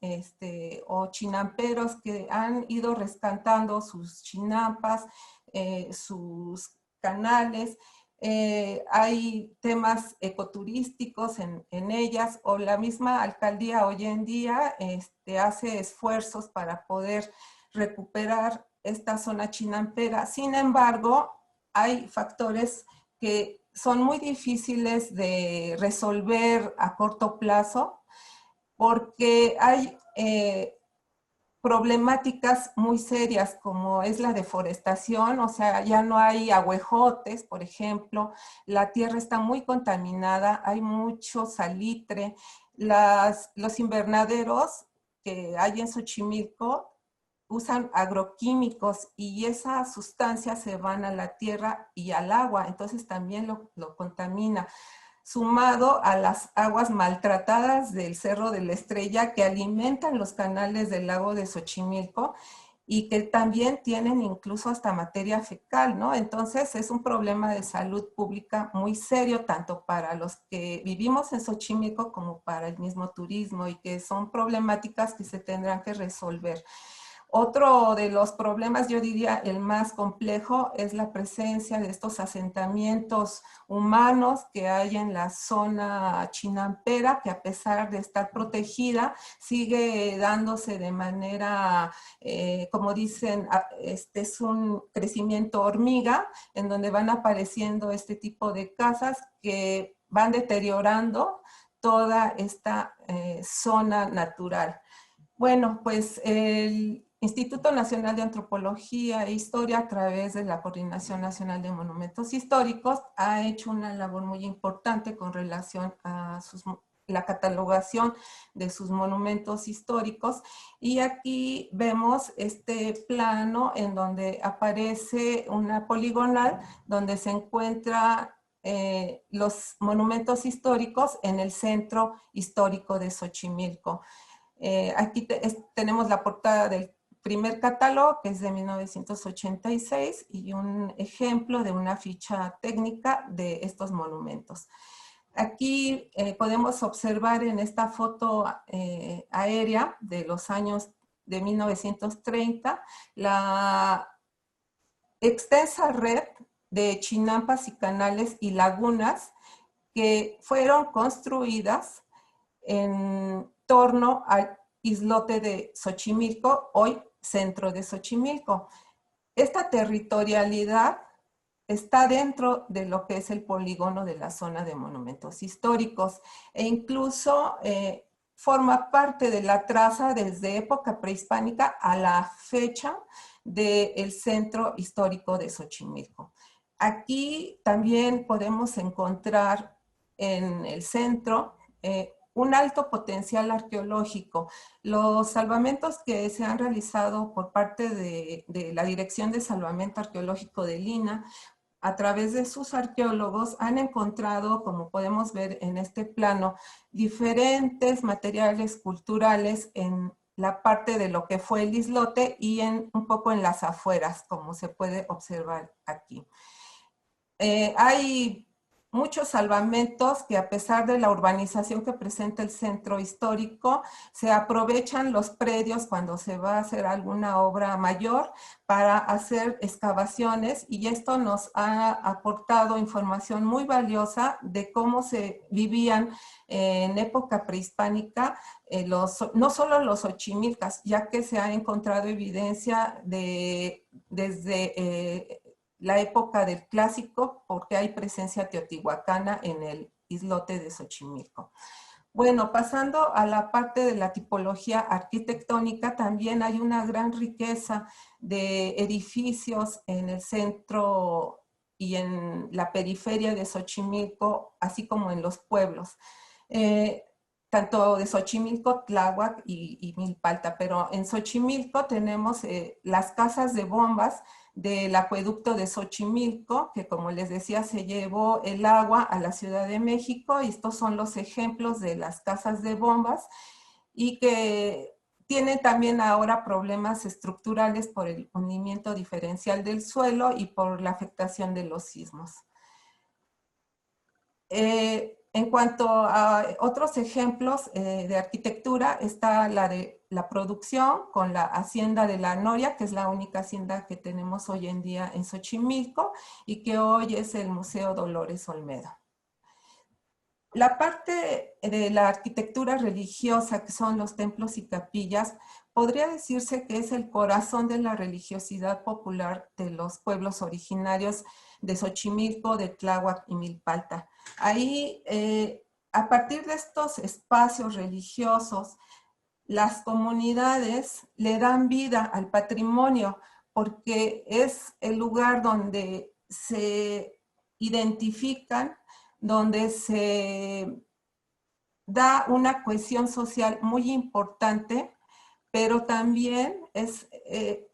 o chinamperos que han ido rescatando sus chinampas, sus canales, hay temas ecoturísticos en ellas, o la misma alcaldía hoy en día hace esfuerzos para poder recuperar esta zona chinampera. Sin embargo, hay factores que son muy difíciles de resolver a corto plazo, porque hay problemáticas muy serias como es la deforestación, o sea, ya no hay ahuejotes, por ejemplo, la tierra está muy contaminada, hay mucho salitre, los invernaderos que hay en Xochimilco usan agroquímicos y esas sustancias se van a la tierra y al agua, entonces también lo contamina, sumado a las aguas maltratadas del Cerro de la Estrella que alimentan los canales del lago de Xochimilco y que también tienen incluso hasta materia fecal, ¿no? Entonces es un problema de salud pública muy serio, tanto para los que vivimos en Xochimilco como para el mismo turismo, y que son problemáticas que se tendrán que resolver. Otro de los problemas, yo diría el más complejo, es la presencia de estos asentamientos humanos que hay en la zona chinampera, que a pesar de estar protegida, sigue dándose de manera, como dicen, es un crecimiento hormiga, en donde van apareciendo este tipo de casas que van deteriorando toda esta zona natural. Bueno, pues el Instituto Nacional de Antropología e Historia, a través de la Coordinación Nacional de Monumentos Históricos, ha hecho una labor muy importante con relación a la catalogación de sus monumentos históricos. Y aquí vemos este plano en donde aparece una poligonal donde se encuentra los monumentos históricos en el centro histórico de Xochimilco. Aquí tenemos la portada del primer catálogo, que es de 1986, y un ejemplo de una ficha técnica de estos monumentos. Aquí podemos observar en esta foto aérea de los años de 1930 la extensa red de chinampas y canales y lagunas que fueron construidas en torno al islote de Xochimilco, hoy centro de Xochimilco. Esta territorialidad está dentro de lo que es el polígono de la zona de monumentos históricos, e incluso forma parte de la traza desde época prehispánica a la fecha del centro histórico de Xochimilco. Aquí también podemos encontrar en el centro un alto potencial arqueológico. Los salvamentos que se han realizado por parte de la Dirección de Salvamento Arqueológico de Lina, a través de sus arqueólogos, han encontrado, como podemos ver en este plano, diferentes materiales culturales en la parte de lo que fue el islote y un poco en las afueras, como se puede observar aquí. Hay muchos salvamentos que, a pesar de la urbanización que presenta el centro histórico, se aprovechan los predios cuando se va a hacer alguna obra mayor para hacer excavaciones, y esto nos ha aportado información muy valiosa de cómo se vivían en época prehispánica no solo los Xochimilcas, ya que se ha encontrado evidencia desde la época del Clásico, porque hay presencia teotihuacana en el islote de Xochimilco. Bueno, pasando a la parte de la tipología arquitectónica, también hay una gran riqueza de edificios en el centro y en la periferia de Xochimilco, así como en los pueblos. Tanto de Xochimilco, Tláhuac y Milpalta, pero en Xochimilco tenemos las casas de bombas del acueducto de Xochimilco, que, como les decía, se llevó el agua a la Ciudad de México, y estos son los ejemplos de las casas de bombas, y que tienen también ahora problemas estructurales por el hundimiento diferencial del suelo y por la afectación de los sismos. En cuanto a otros ejemplos de arquitectura, está la de la producción con la Hacienda de la Noria, que es la única hacienda que tenemos hoy en día en Xochimilco y que hoy es el Museo Dolores Olmedo. La parte de la arquitectura religiosa, que son los templos y capillas, podría decirse que es el corazón de la religiosidad popular de los pueblos originarios de Xochimilco, de Tláhuac y Milpalta. Ahí, a partir de estos espacios religiosos, las comunidades le dan vida al patrimonio, porque es el lugar donde se identifican, donde se da una cohesión social muy importante, pero también es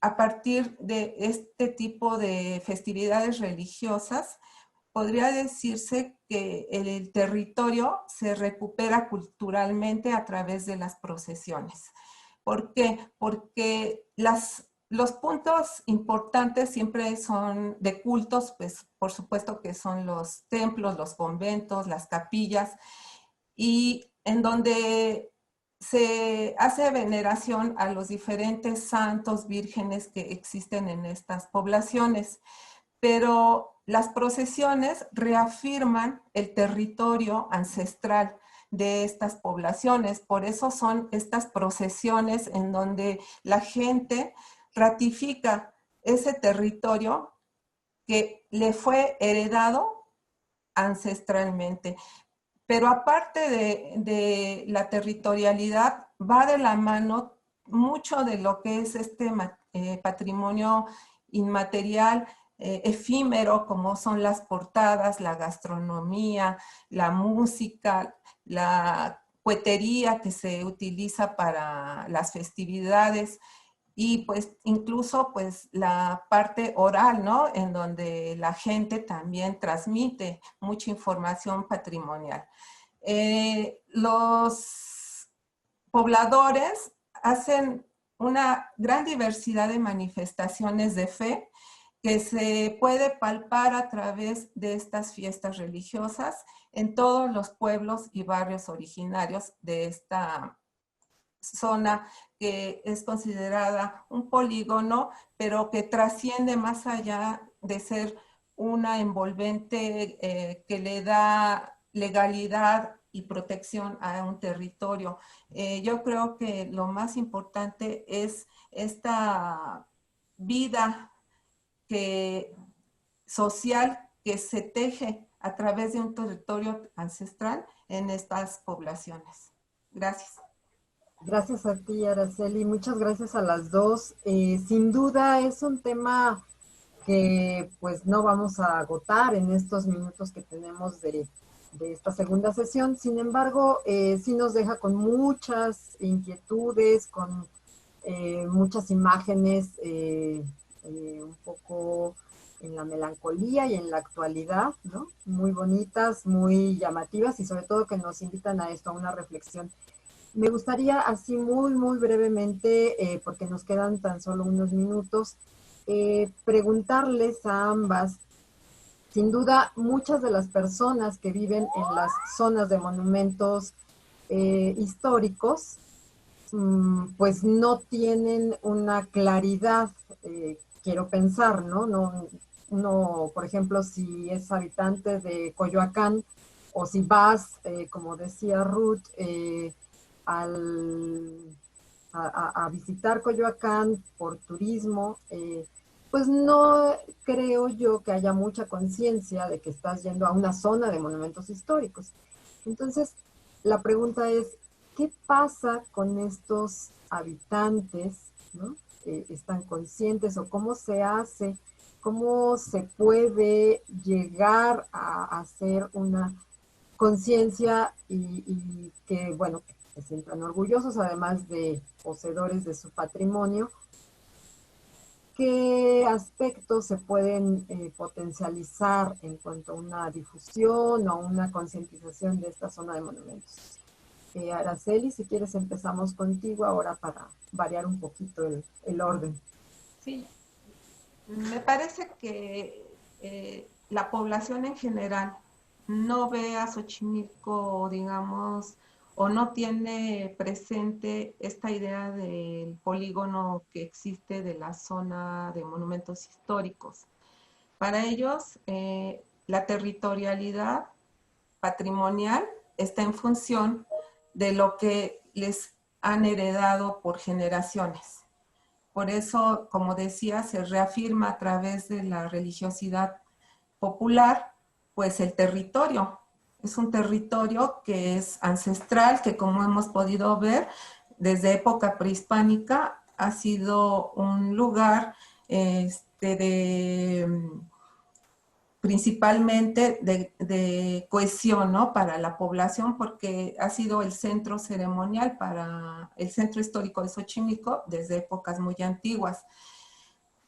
a partir de este tipo de festividades religiosas, podría decirse que el territorio se recupera culturalmente a través de las procesiones. ¿Por qué? Porque los puntos importantes siempre son de cultos, pues por supuesto que son los templos, los conventos, las capillas, y en donde se hace veneración a los diferentes santos, vírgenes que existen en estas poblaciones. Pero las procesiones reafirman el territorio ancestral de estas poblaciones. Por eso son estas procesiones en donde la gente ratifica ese territorio que le fue heredado ancestralmente. Pero aparte de la territorialidad, va de la mano mucho de lo que es este patrimonio inmaterial, efímero, como son las portadas, la gastronomía, la música, la cuetería que se utiliza para las festividades, y pues incluso pues la parte oral, ¿no? En donde la gente también transmite mucha información patrimonial. Los pobladores hacen una gran diversidad de manifestaciones de fe que se puede palpar a través de estas fiestas religiosas en todos los pueblos y barrios originarios de esta zona, que es considerada un polígono, pero que trasciende más allá de ser una envolvente que le da legalidad y protección a un territorio. Yo creo que lo más importante es esta vida social que se teje a través de un territorio ancestral en estas poblaciones. Gracias. Gracias a ti, Araceli. Muchas gracias a las dos. Sin duda es un tema que pues no vamos a agotar en estos minutos que tenemos de esta segunda sesión. Sin embargo, sí nos deja con muchas inquietudes, con muchas imágenes un poco en la melancolía y en la actualidad, ¿no? Muy bonitas, muy llamativas y sobre todo que nos invitan a esto, a una reflexión. Me gustaría así muy brevemente, porque nos quedan tan solo unos minutos, preguntarles a ambas sin duda, muchas de las personas que viven en las zonas de monumentos históricos, pues no tienen una claridad, quiero pensar, ¿no? Uno, por ejemplo, si es habitante de Coyoacán, o si vas, como decía Ruth, a visitar Coyoacán por turismo, pues no creo yo que haya mucha conciencia de que estás yendo a una zona de monumentos históricos. Entonces, la pregunta es, ¿qué pasa con estos habitantes, ¿no? ¿Están conscientes o cómo se hace, cómo se puede llegar a hacer una conciencia y que, bueno, se sientan orgullosos, además de poseedores de su patrimonio? ¿Qué aspectos se pueden potencializar en cuanto a una difusión o una concientización de esta zona de monumentos? Araceli, si quieres empezamos contigo ahora para variar un poquito el orden. Sí, me parece que la población en general no ve a Xochimilco, digamos, o no tiene presente esta idea del polígono que existe de la zona de monumentos históricos. Para ellos, la territorialidad patrimonial está en función de lo que les han heredado por generaciones. Por eso, como decía, se reafirma a través de la religiosidad popular, pues el territorio. Es un territorio que es ancestral, que como hemos podido ver, desde época prehispánica ha sido un lugar principalmente de cohesión, ¿no? Para la población, porque ha sido el centro ceremonial para el centro histórico de Xochimilco desde épocas muy antiguas.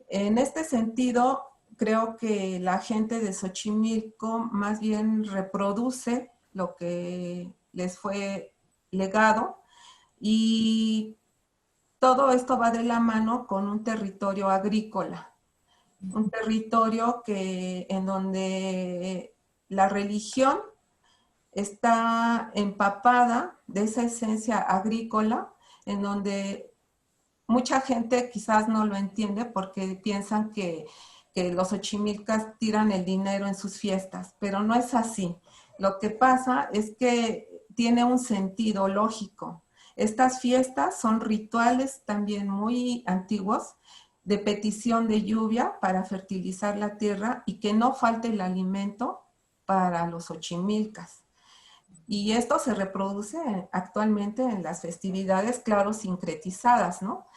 En este sentido, creo que la gente de Xochimilco más bien reproduce lo que les fue legado y todo esto va de la mano con un territorio agrícola, un territorio en donde la religión está empapada de esa esencia agrícola, en donde mucha gente quizás no lo entiende porque piensan que los xochimilcas tiran el dinero en sus fiestas, pero no es así. Lo que pasa es que tiene un sentido lógico. Estas fiestas son rituales también muy antiguos de petición de lluvia para fertilizar la tierra y que no falte el alimento para los xochimilcas. Y esto se reproduce actualmente en las festividades, claro, sincretizadas, ¿no?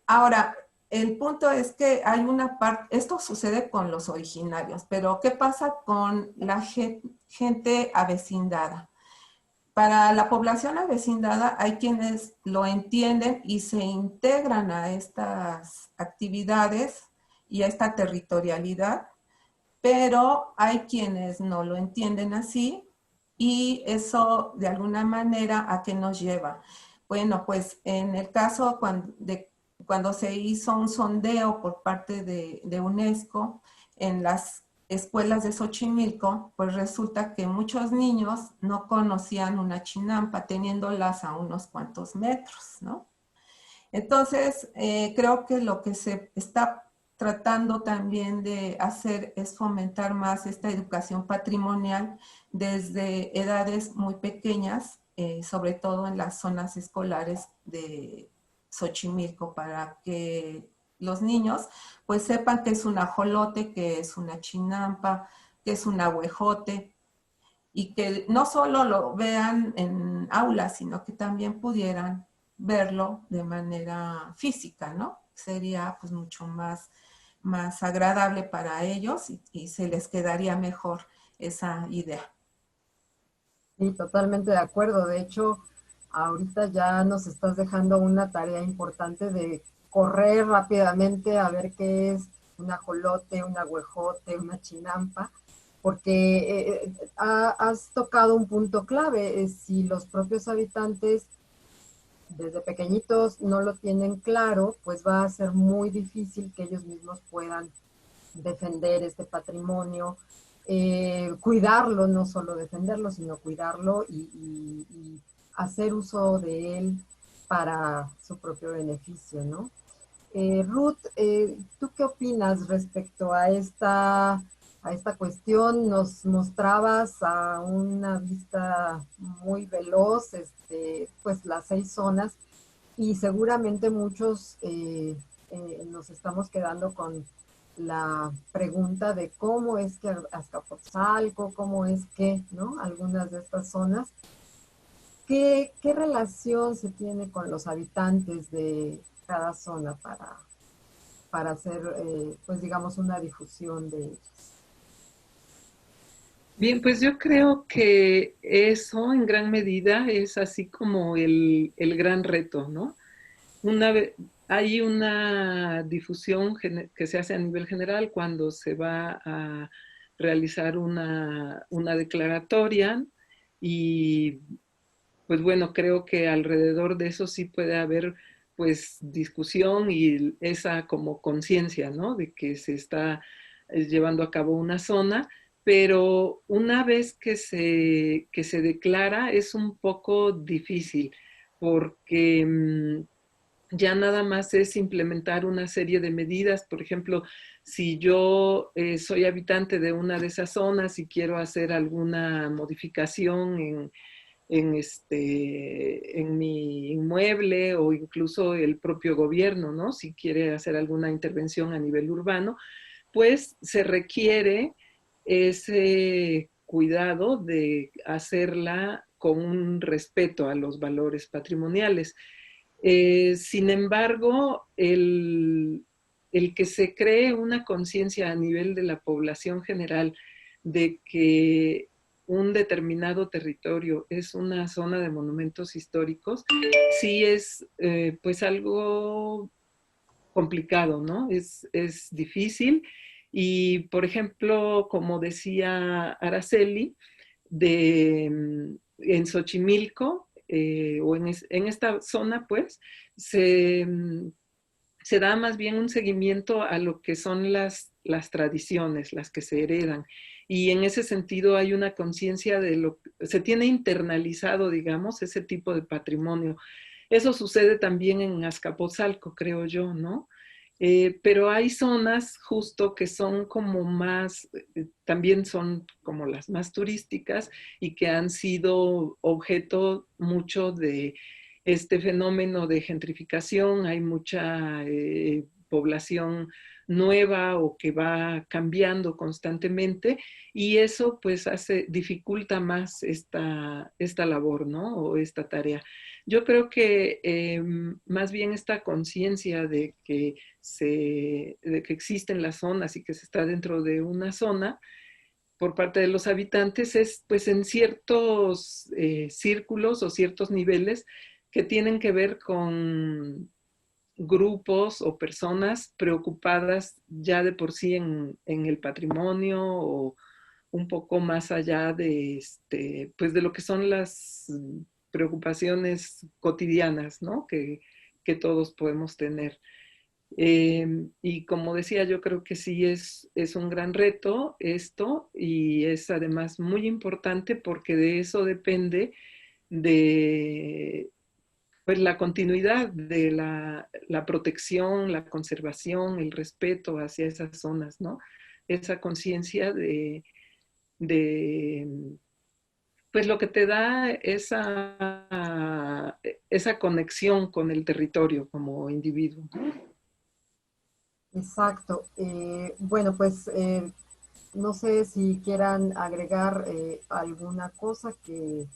Ahora, el punto es que hay una parte, esto sucede con los originarios, pero ¿qué pasa con la gente avecindada? Para la población avecindada hay quienes lo entienden y se integran a estas actividades y a esta territorialidad, pero hay quienes no lo entienden así y eso de alguna manera ¿a qué nos lleva? Bueno, pues en el caso cuando se hizo un sondeo por parte de UNESCO en las escuelas de Xochimilco, pues resulta que muchos niños no conocían una chinampa teniéndolas a unos cuantos metros, ¿no? Entonces, creo que lo que se está tratando también de hacer es fomentar más esta educación patrimonial desde edades muy pequeñas, sobre todo en las zonas escolares de Xochimilco, para que los niños pues sepan qué es un ajolote, qué es una chinampa, qué es un ahuejote, y que no solo lo vean en aulas, sino que también pudieran verlo de manera física, ¿no? Sería pues mucho más agradable para ellos y se les quedaría mejor esa idea. Sí, totalmente de acuerdo. De hecho, ahorita ya nos estás dejando una tarea importante de correr rápidamente a ver qué es un ajolote, un agüejote, una chinampa, porque has tocado un punto clave. Si los propios habitantes desde pequeñitos no lo tienen claro, pues va a ser muy difícil que ellos mismos puedan defender este patrimonio, cuidarlo, no solo defenderlo, sino cuidarlo y hacer uso de él para su propio beneficio, ¿no? Ruth, ¿tú qué opinas respecto a esta cuestión? Nos mostrabas a una vista muy veloz, pues las 6 zonas, y seguramente muchos nos estamos quedando con la pregunta de cómo es que Azcapotzalco, cómo es que, ¿no? Algunas de estas zonas, ¿qué relación se tiene con los habitantes de cada zona para hacer, pues digamos, una difusión de ellos? Bien, pues yo creo que eso en gran medida es así como el gran reto, ¿no? Hay una difusión que se hace a nivel general cuando se va a realizar una declaratoria y pues bueno, creo que alrededor de eso sí puede haber pues discusión y esa como conciencia, ¿no? De que se está llevando a cabo una zona, pero una vez que se declara es un poco difícil porque ya nada más es implementar una serie de medidas. Por ejemplo, si yo soy habitante de una de esas zonas y quiero hacer alguna modificación en mi inmueble o incluso el propio gobierno, ¿no? Si quiere hacer alguna intervención a nivel urbano, pues se requiere ese cuidado de hacerla con un respeto a los valores patrimoniales. Sin embargo, el que se cree una conciencia a nivel de la población general de que un determinado territorio es una zona de monumentos históricos, sí es pues algo complicado, ¿no? Es difícil. Y, por ejemplo, como decía Araceli, en Xochimilco, o en esta zona, pues, se, se da más bien un seguimiento a lo que son las tradiciones, las que se heredan. Y en ese sentido hay una conciencia de lo que se tiene internalizado, digamos, ese tipo de patrimonio. Eso sucede también en Azcapotzalco, creo yo, ¿no? Pero hay zonas justo que son como más, también son como las más turísticas y que han sido objeto mucho de este fenómeno de gentrificación. Hay mucha población nueva o que va cambiando constantemente y eso pues dificulta más esta labor, ¿no? O esta tarea. Yo creo que más bien esta conciencia de que existen las zonas y que se está dentro de una zona por parte de los habitantes es pues en ciertos círculos o ciertos niveles que tienen que ver con grupos o personas preocupadas ya de por sí en el patrimonio o un poco más allá de, pues de lo que son las preocupaciones cotidianas, ¿no? Que todos podemos tener. Y como decía, yo creo que sí es un gran reto esto y es además muy importante porque de eso depende de pues, la continuidad de la protección, la conservación, el respeto hacia esas zonas, ¿no? Esa conciencia de, pues lo que te da esa conexión con el territorio como individuo. Exacto. Bueno, pues no sé si quieran agregar alguna cosa que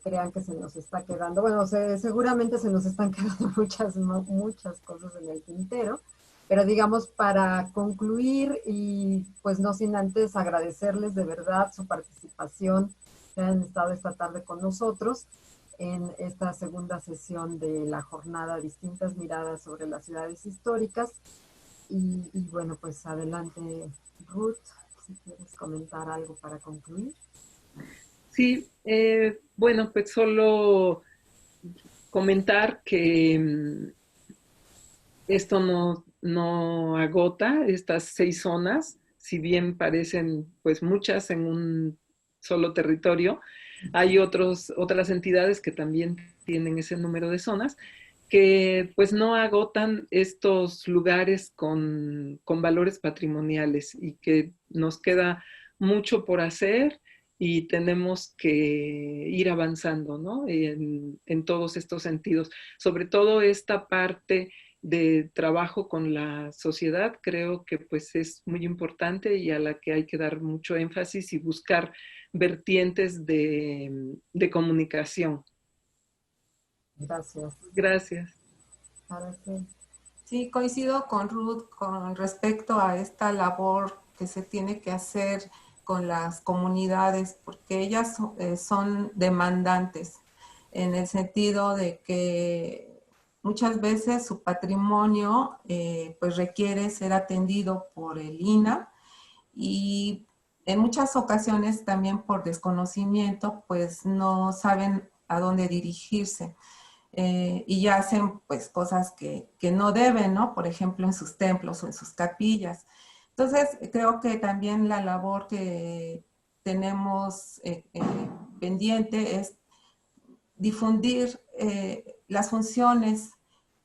crean que se nos está quedando. Bueno, seguramente se nos están quedando muchas cosas en el tintero, pero digamos para concluir y pues no sin antes agradecerles de verdad su participación, que han estado esta tarde con nosotros en esta segunda sesión de la jornada Distintas Miradas sobre las Ciudades Históricas. Y bueno, pues adelante, Ruth, si quieres comentar algo para concluir. Sí, bueno, pues solo comentar que esto no agota estas 6 zonas, si bien parecen pues muchas en un solo territorio. Hay otras entidades que también tienen ese número de zonas que pues no agotan estos lugares con valores patrimoniales y que nos queda mucho por hacer y tenemos que ir avanzando, ¿no? En todos estos sentidos. Sobre todo esta parte de trabajo con la sociedad, creo que pues es muy importante y a la que hay que dar mucho énfasis y buscar vertientes de comunicación. Gracias. Gracias. Araceli. Sí, coincido con Ruth con respecto a esta labor que se tiene que hacer con las comunidades, porque ellas son demandantes en el sentido de que muchas veces su patrimonio pues requiere ser atendido por el INAH y en muchas ocasiones también por desconocimiento pues no saben a dónde dirigirse. Y ya hacen pues cosas que no deben, ¿no? Por ejemplo, en sus templos o en sus capillas. Entonces, creo que también la labor que tenemos pendiente es difundir las funciones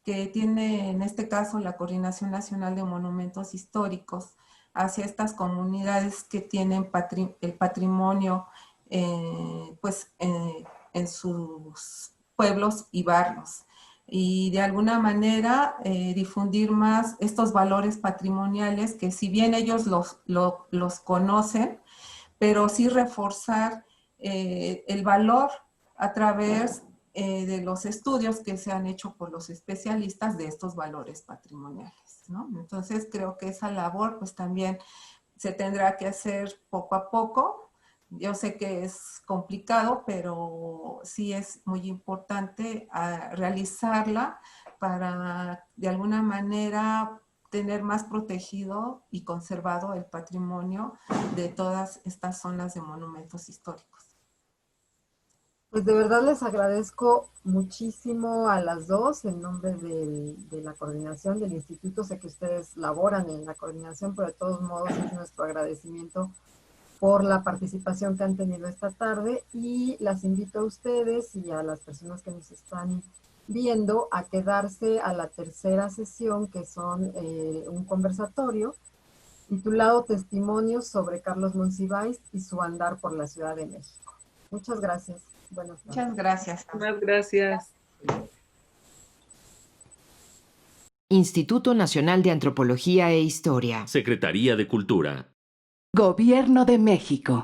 que tiene en este caso la Coordinación Nacional de Monumentos Históricos hacia estas comunidades que tienen el patrimonio pues en sus pueblos y barrios y de alguna manera difundir más estos valores patrimoniales que si bien ellos los conocen, pero sí reforzar el valor a través de los estudios que se han hecho por los especialistas de estos valores patrimoniales, ¿no? Entonces creo que esa labor pues también se tendrá que hacer poco a poco. Yo sé que es complicado, pero sí es muy importante realizarla para de alguna manera tener más protegido y conservado el patrimonio de todas estas zonas de monumentos históricos. Pues de verdad les agradezco muchísimo a las dos en nombre de la coordinación del instituto. Sé que ustedes laboran en la coordinación, pero de todos modos es nuestro agradecimiento por la participación que han tenido esta tarde y las invito a ustedes y a las personas que nos están viendo a quedarse a la tercera sesión, que son un conversatorio titulado Testimonios sobre Carlos Monsiváis y su andar por la Ciudad de México. Muchas gracias. Buenas tardes. Muchas gracias. Muchas gracias. Instituto Nacional de Antropología e Historia. Secretaría de Cultura. Gobierno de México.